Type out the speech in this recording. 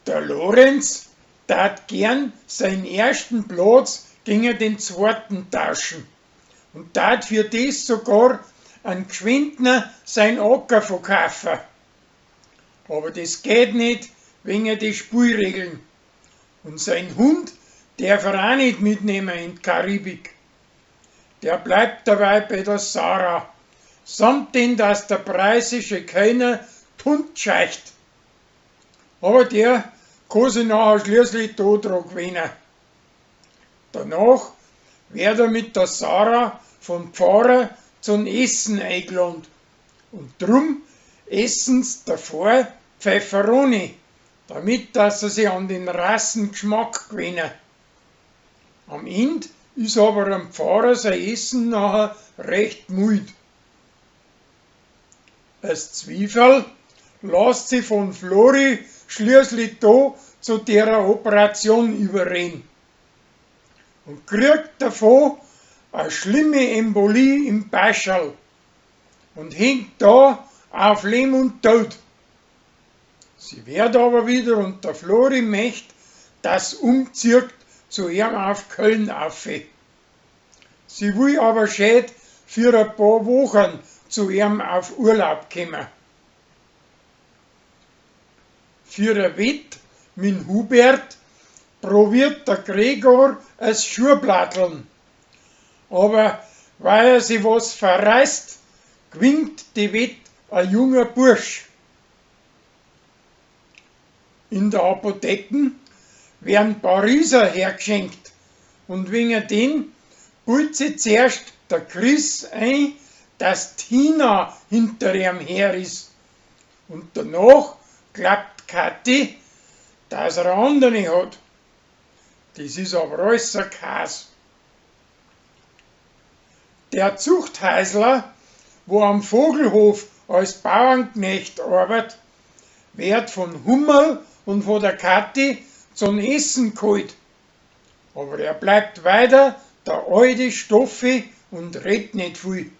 Der Lorenz tat gern seinen ersten Platz gegen den zweiten tauschen und tat für das sogar an Geschwindner sein Acker verkaufen. Aber das geht nicht wegen die Spielregeln. Und sein Hund darf er auch nicht mitnehmen in die Karibik. Der bleibt dabei bei der Sarah, samt denn, dass der preisische Kellner die Hund scheicht. Aber der kann sich nachher schließlich da dran gewinnen. Danach wird er mit der Sarah vom Pfarrer zum Essen eingeladen. Und drum essen sie davor Pfefferoni, damit dass sie sich an den Rassengeschmack gewinnen. Am Ende ist aber am Pfarrer sein Essen nachher recht mild. Das Zwiebel lässt sich von Flori schließlich da zu der Operation überreden und kriegt davon eine schlimme Embolie im Bascherl und hängt da auf Leben und Tod. Sie wird aber wieder und der Flori möchte, dass umzieht zu ihm auf Köln auf. Sie will aber schön für ein paar Wochen zu ihm auf Urlaub kommen. Für ein Wett mit Hubert probiert der Gregor es Schuhplatteln. Aber weil er sich was verreißt, gewinnt die Wett ein junger Bursch. In der Apotheke werden Pariser hergeschenkt und wegen den bildet sich zuerst der Chris ein, dass Tina hinter ihm her ist. Und danach glaubt Kathi, dass er eine andere hat. Das ist aber alles ein Käse. Der Zuchthäusler, wo am Vogelhof als Bauernknecht arbeitet, wird von Hummel und von der Kathi zum Essen geholt. Aber er bleibt weiter der alte Stoffi und redet nicht viel.